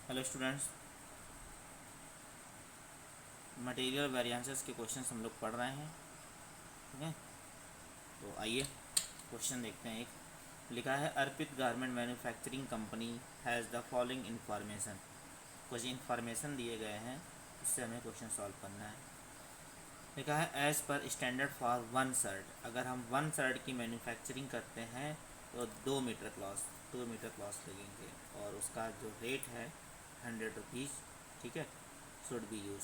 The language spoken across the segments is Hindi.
हेलो स्टूडेंट्स, मटेरियल वेरिएंसेस के क्वेश्चंस हम लोग पढ़ रहे हैं। ठीक है, तो आइए क्वेश्चन देखते हैं। एक लिखा है, Arpit garment manufacturing company has the following information. कुछ इन्फॉर्मेशन दिए गए हैं, इससे हमें क्वेश्चन सॉल्व करना है। लिखा है, as per standard for one shirt. अगर हम वन शर्ट की मैन्युफैक्चरिंग करते हैं तो 2 मीटर क्लॉथ लगेंगे और उसका जो रेट है 100 रुपीज़। ठीक है, शुड बी यूज,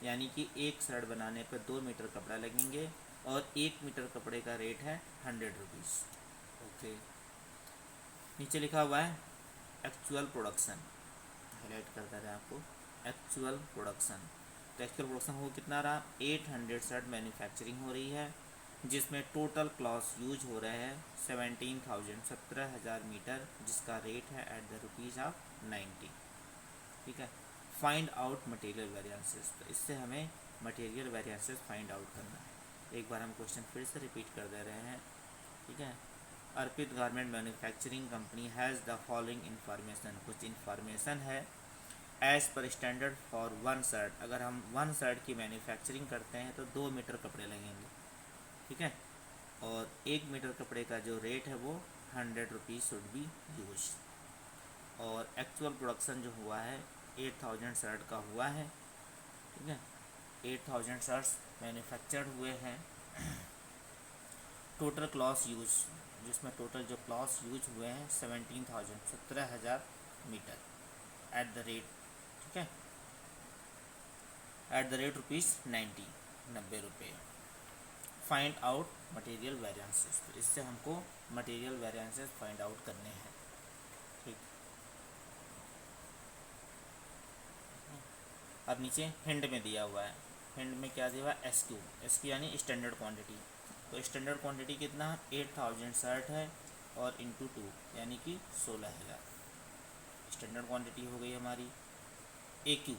यानी कि एक शर्ट बनाने पर 2 मीटर कपड़ा लगेंगे और 1 मीटर कपड़े का रेट है 100 रुपीज़। ओके, नीचे लिखा हुआ है एक्चुअल प्रोडक्शन। हाईलाइट करता रहे आपको, एक्चुअल प्रोडक्शन। तो एक्चुअल प्रोडक्शन हो कितना रहा, 800 शर्ट मैन्युफैक्चरिंग हो रही है, जिसमें टोटल क्लॉथ यूज हो रहे हैं 17,000 मीटर, जिसका रेट है एट द रुपीज़ ऑफ 90। ठीक है, फाइंड आउट मटेरियल वेरिएंसेस। तो इससे हमें मटेरियल वेरिएंसेस फाइंड आउट करना है। एक बार हम क्वेश्चन फिर से रिपीट कर दे रहे हैं। ठीक है, Arpit garment manufacturing company has the following information. कुछ इन्फॉर्मेशन है, as per standard for one shirt. अगर हम वन शर्ट की मैन्युफैक्चरिंग करते हैं तो 2 मीटर कपड़े लगेंगे। ठीक है, और 1 मीटर कपड़े का जो रेट है वो 100 रुपीज़ शुड बी यूज। और एक्चुअल प्रोडक्शन जो हुआ है 8,000 शर्ट का हुआ है। ठीक है, 8,000 शर्ट्स मैन्युफैक्चर्ड हुए हैं। टोटल क्लॉथ यूज, जिसमें टोटल जो क्लॉथ यूज हुए हैं 17,000 मीटर एट द रेट। ठीक है, एट द रेट रुपीज़ 90 रुपये। Find out material variances. तो इससे हमको मटेरियल वेरिएंसेस फाइंड आउट करने हैं। ठीक, अब नीचे हिंट में दिया हुआ है। हिंट में क्या दिया हुआ है, SQ। SQ यानी स्टैंडर्ड क्वांटिटी। तो स्टैंडर्ड क्वांटिटी कितना, 8,000 शर्ट है और इंटू 2 यानी कि 16,000 स्टैंडर्ड क्वांटिटी हो गई हमारी। AQ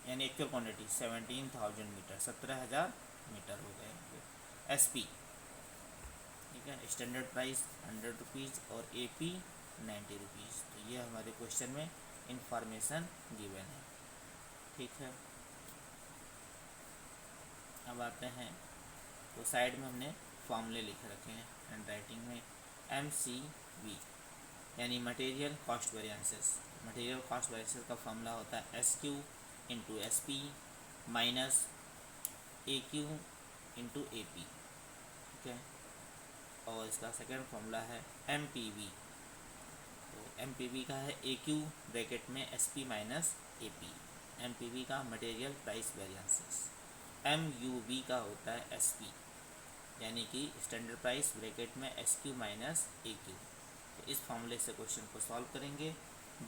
यानी एक्चुअल क्वांटिटी 17,000 मीटर, 17,000 मीटर हो गए। SP, ठीक है, स्टैंडर्ड प्राइस 100 रुपीज़ और AP 90 रुपीज़। तो ये हमारे क्वेश्चन में इंफॉर्मेशन गिवन है। ठीक है, अब आते हैं, तो साइड में हमने फॉर्मूले लिख रखे हैं हैंड राइटिंग में। MCV यानी material cost variances. Material cost variances का फॉर्मूला होता है SQ into SP minus AQ into AP। ठीक है, और इसका सेकेंड फॉर्मूला है MPV। तो MPV का है AQ ब्रैकेट में SP माइनस AP। MPV का मटेरियल प्राइस वेरिएंसेस। MUV का होता है SP यानी कि स्टैंडर्ड प्राइस ब्रैकेट में SQ माइनस AQ। तो इस फॉर्मूले से क्वेश्चन को सॉल्व करेंगे,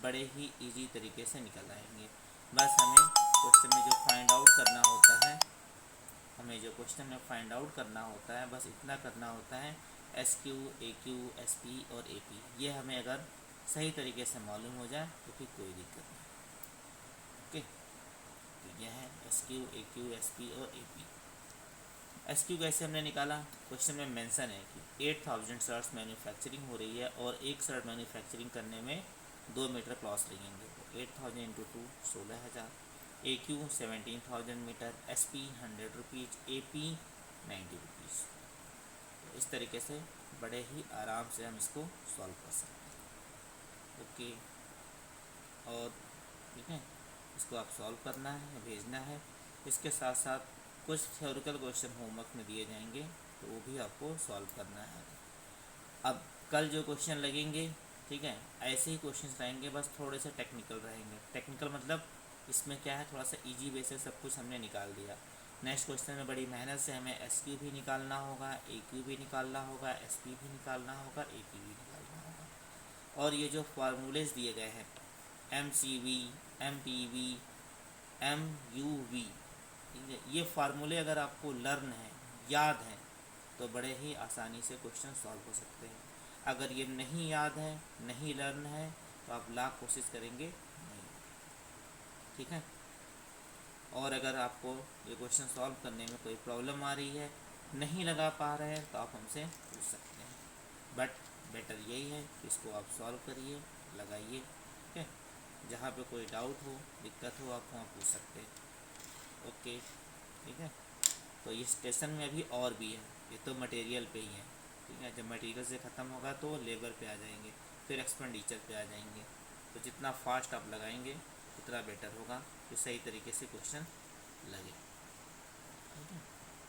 बड़े ही इजी तरीके से निकल आएंगे। बस हमें क्वेश्चन में जो फाइंड आउट करना होता है, बस इतना करना होता है, SQ, AQ, SP और AP। ये हमें अगर सही तरीके से मालूम हो जाए तो फिर कोई दिक्कत नहीं। ओके, तो यह है SQ, AQ, SP और AP। SQ कैसे हमने निकाला, क्वेश्चन में मेंशन है कि 8,000 शर्ट्स मैन्युफैक्चरिंग हो रही है और एक शर्ट मैन्युफैक्चरिंग करने में 2 मीटर क्लॉथ लगेंगे। तो 8,000 into 2 16,000। AQ 17,000 metre, SP 100 rupees, AP 90 rupees. तो इस तरीके से बड़े ही आराम से हम इसको सॉल्व कर सकते हैं। ओके, और ठीक है, इसको आप सॉल्व करना है, भेजना है। इसके साथ साथ कुछ थ्योरिकल क्वेश्चन होमवर्क में दिए जाएंगे, तो वो भी आपको सॉल्व करना है। अब कल जो क्वेश्चन लगेंगे, ठीक है, ऐसे ही क्वेश्चन रहेंगे, बस थोड़े से टेक्निकल रहेंगे। टेक्निकल मतलब इसमें क्या है, थोड़ा सा इजी वे से सब कुछ हमने निकाल दिया। नेक्स्ट क्वेश्चन में बड़ी मेहनत से हमें SQ भी निकालना होगा, AQ भी निकालना होगा, SP भी निकालना होगा, AP भी निकालना होगा। और ये जो फार्मूलेज दिए गए हैं MCV, MPV, MUV, ठीक है, ये फार्मूले अगर आपको लर्न है, याद है, तो बड़े ही आसानी से क्वेश्चन सॉल्व हो सकते हैं। अगर ये नहीं याद है, नहीं लर्न है, तो आप लाख कोशिश करेंगे नहीं। ठीक है, और अगर आपको ये क्वेश्चन सॉल्व करने में कोई प्रॉब्लम आ रही है, नहीं लगा पा रहे हैं, तो आप हमसे पूछ सकते हैं। बट बेटर यही है कि इसको आप सॉल्व करिए, लगाइए। ठीक है, जहाँ पे कोई डाउट हो, दिक्कत हो, आप वहाँ पूछ सकते हैं। ओके, ठीक है। तो ये स्टेशन में अभी और भी है, ये तो मटेरियल पे ही है, ठीक है। जब मटेरियल से ख़त्म होगा तो लेबर पे आ जाएंगे, फिर एक्सपेंडिचर पे आ जाएंगे। तो जितना फास्ट आप लगाएंगे उतना बेटर होगा कि सही तरीके से क्वेश्चन लगे, ठीक है।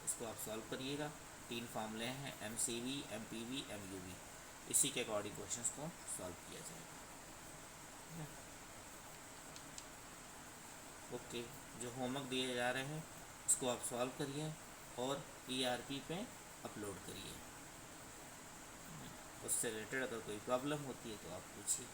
इसको आप सॉल्व करिएगा। 3 फार्मूले हैं, MCV, MPV, MUV, इसी के अकॉर्डिंग क्वेश्चंस को सॉल्व किया जाएगा, ठीक है। ओके, जो होमवर्क दिए जा रहे हैं इसको आप सॉल्व करिए और ERP पे अपलोड करिए। उससे रिलेटेड अगर कोई प्रॉब्लम होती है तो आप पूछिए।